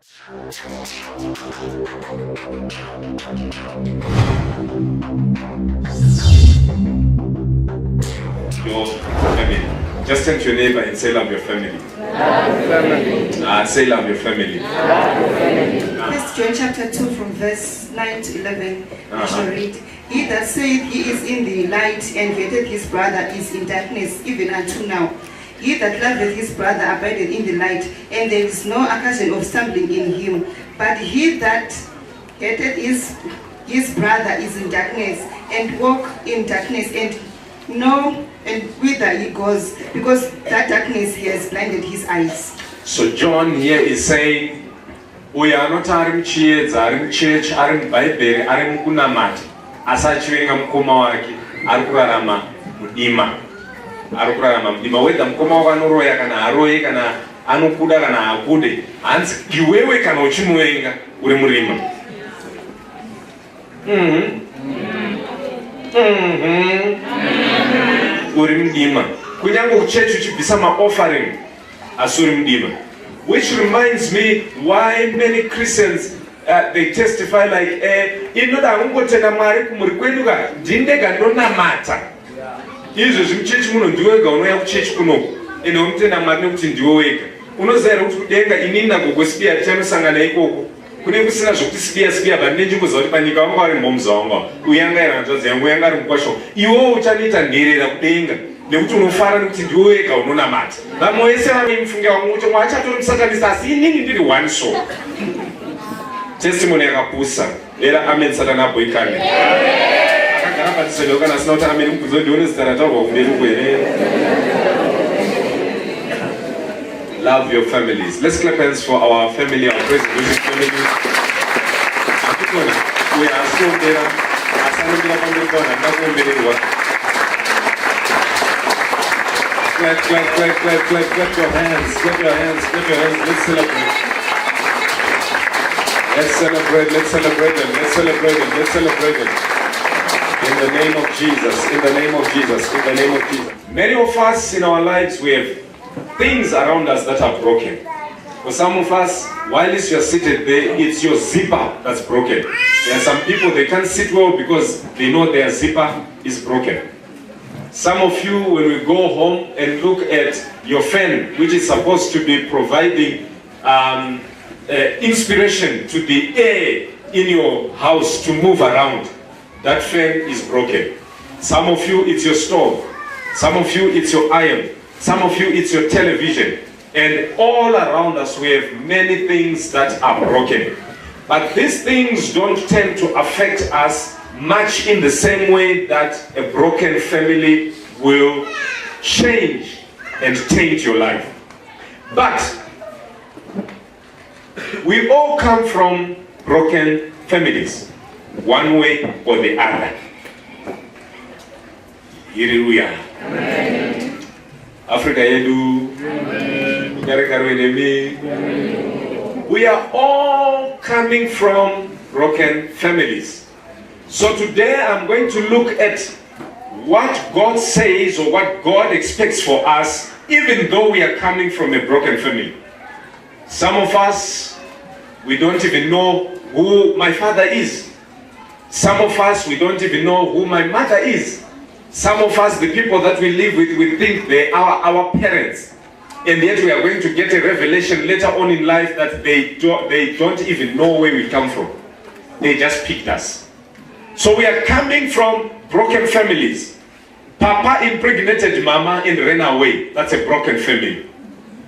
Your family. Just turn to your neighbor and say, love your family. Say, love your family. First John chapter 2 from verse 9 to 11. I shall read. He that saith he is in the light and hateth his brother is in darkness, even unto now. He that loveth his brother abideth in the light, and there is no occasion of stumbling in him. But he that hateth his brother is in darkness, and walk in darkness, and know and whither he goes, because that darkness has blinded his eyes. So John here is saying, we are not in church, are in Bible, are in kunamati. Asachiwenga mkoma wake, arukurarama mudima. Arukurarama mudima. Weda mkoma wake anoroya kana aroye kana anokuda kana akude. Anzi iwewe kana uchimuwenga uri murima. Uri mudima. Kunyango kuchechu chibisa ma-offering asuri mudima. Which reminds me why many Christians they testify like, inoda ungotenda mwari kumuri kwedu ka ndindega ndonamata. Izvo zvimuchechi muno ndiwega unoya kuchechi kunoku. Ende unotenda mwari nekuti ndiwe wega. Unozaira kuti kudenga inini nagogosipiya tichanosangana ikoko. Kune kusina zvokuti sipiya but nenjimbo zakuti panyika wanga wari mhomza wanga. Uyangaira hanzvadzi yangu uyanga ari mukwasho. Iwewo uchanoita nherera kudenga. Nekuti unofara nekuti ndiwe wega unonamata. Vamwe vese vanemufunga wamwe kuti mwachatori musatanisa asi inini ndiri one soul. Testimony yakapusa. Era amen satana boykane. Akagara patiselo kana asina kuti amen mubvunzo ndione zita rataurwa kumberi kwere. Love your families. Let's clap hands for our family, our praise and worship family. Akukona uya asondera asanondera pamberi pana ndakuombererwa. Clap your hands. Clap your hands. Let's celebrate. Let's celebrate them. In the name of Jesus. Many of us in our lives, we have things around us that are broken. For some of us, while you are seated there, it's your zipper that's broken. There are some people, they can't sit well because they know their zipper is broken. Some of you, when we go home and look at your fan, which is supposed to be providing inspiration to the air in your house to move around, that fan is broken. Some of you, it's your stove. Some of you, it's your iron. Some of you, it's your television. And all around us, we have many things that are broken. But these things don't tend to affect us much in the same way that a broken family will change and taint your life. But we all come from broken families, one way or the other. Hallelujah. Amen. Africa yedu. We are all coming from broken families. So today I'm going to look at what God says or what God expects for us, even though we are coming from a broken family. Some of us, we don't even know who my father is. Some of us, we don't even know who my mother is. Some of us, the people that we live with, we think they are our parents. And yet we are going to get a revelation later on in life that they don't even know where we come from. They just picked us. So we are coming from broken families. Papa impregnated mama and ran away. That's a broken family.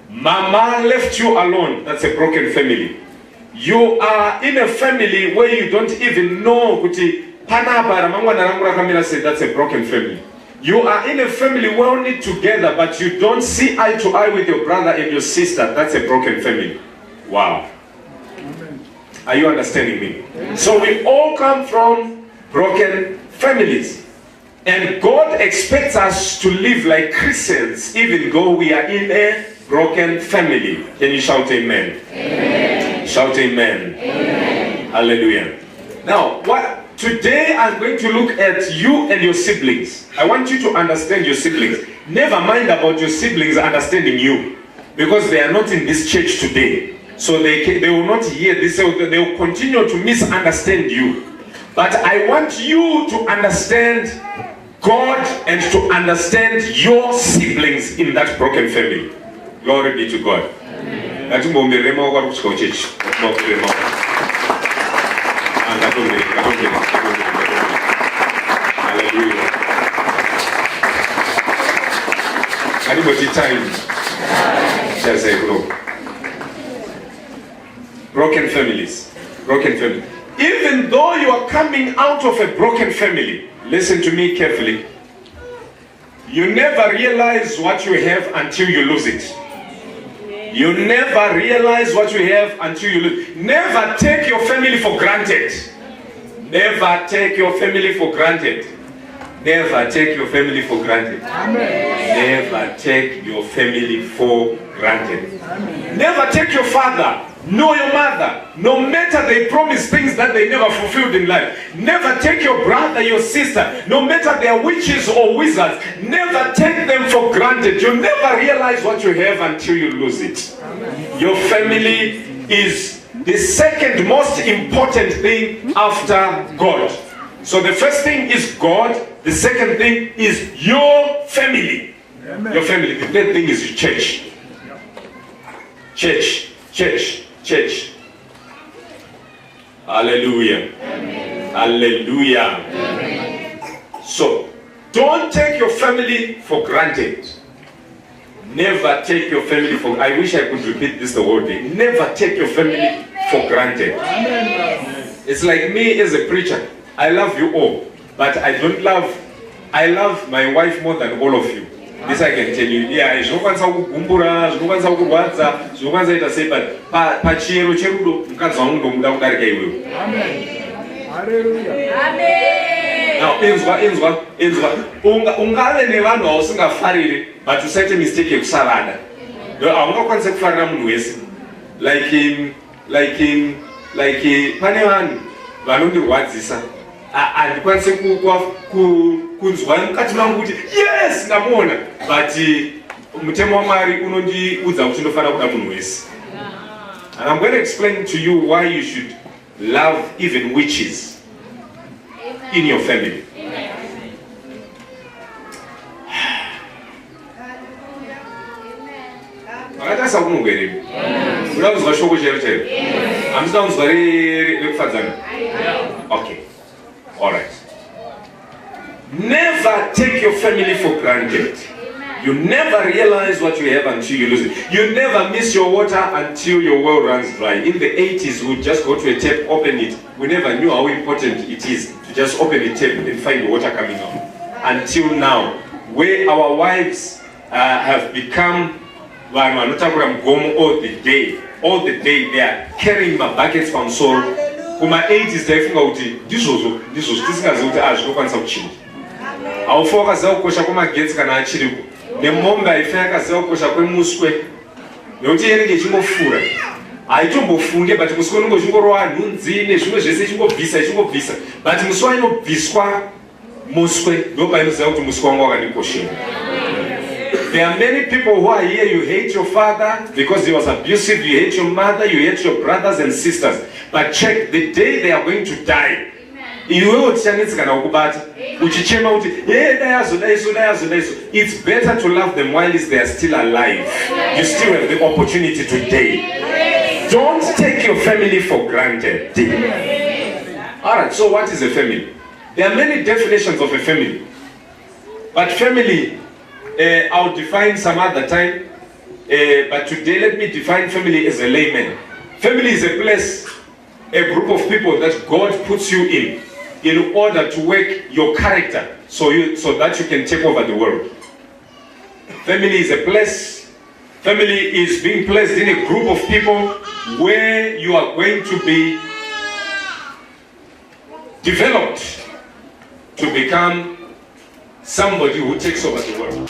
Mama left you alone. That's a broken family. You are in a family where you don't even know. That's a broken family. You are in a family well knit together, but you don't see eye to eye with your brother and your sister. That's a broken family. Wow. Are you understanding me? So we all come from broken families. And God expects us to live like Christians, even though we are in a broken family. Can you shout amen? Amen. Shout amen. Amen. Hallelujah. Now, today I'm going to look at you and your siblings. I want you to understand your siblings. Never mind about your siblings understanding you, because they are not in this church today. So they will not hear this, they will continue to misunderstand you. But I want you to understand God and to understand your siblings in that broken family. Glory be to God. Hallelujah. Anybody time? Just say no. Broken families. Broken families. Even though you are coming out of a broken family, listen to me carefully. You never realize what you have until you lose it. You never realize what you have until you lose it. Never take your family for granted. Never take your family for granted. Never take your family for granted. Amen. Never take your family for granted. Amen. Never take your father nor your mother, no matter they promise things that they never fulfilled in life. Never take your brother, your sister, no matter they are witches or wizards. Never take them for granted. You never realize what you have until you lose it. Amen. Your family is the second most important thing after God. So the first thing is God. The second thing is your family. Amen. Your family. The third thing is your church. Church. Hallelujah. Amen. Hallelujah. Amen. So don't take your family for granted. Never take your family for. I wish I could repeat this the whole day. Never take your family for granted. Amen. It's like me as a preacher. I love you all, but I love my wife more than all of you. This I can tell you. Yeah, zvinokwanisa kugumbura, zvinokwanisa kurwadza, zvinokwanisa ita sei, but pachiyero cherudo mukadzi wangu ndomuda kudarika iwewe. Amen. Hallelujah. Amen. Now, inzwa. Ungave nevanhu vausingafariri, but usaite mistake yekusavada. Haungakwanisa kufarira munhu wese. Like pane vanhu vanondirwadzisa. Handikwanise kunzwa mukati mangu kuti yes ndamuona, but mutemo waMwari unondiudza kuti ndofanira kuda munhu wese. And I'm going to explain to you why you should love even witches in your family. Makatasa kunongweremi. Uda kuzwa shoko chero chero. Hamsina kunzwa rekufadzana. Okay. All right. Never take your family for granted. You never realize what you have until you lose it. You never miss your water until your well runs dry. In the 80s, we would just go to a tap, open it. We never knew how important it is to just open a tap and find the water coming out. Until now, where our wives have become all the day they are carrying my buckets from soul. Kuma 80s taifunga kuti ndizvozvo tisingazivi kuti zvinokwanisa kuchinja. Haufa wakaziva kukosha kwemagetsi kana achiriko. Nemombe haifa yakaziva kukosha kwemuswe. Nekuti inenge ichingofura. Haitombofunge, but muswe unenge uchingorova nhunzi nezvimwe zvese ichingobvisa. But muswe wainobviswa muswe ndopainoziva kuti muswe wanga wakandikoshera. There are many people who are here, you hate your father because he was abusive, you hate your mother, you hate your brothers and sisters. But check, the day they are going to die, it's better to love them while they are still alive. You still have the opportunity today. Don't take your family for granted. Alright, so what is a family? There are many definitions of a family. But family, I'll define some other time, but today let me define family as a layman. Family is a place, a group of people that God puts you in order to work your character so that you can take over the world. Family is a place, family is being placed in a group of people where you are going to be developed to become somebody who takes over the world.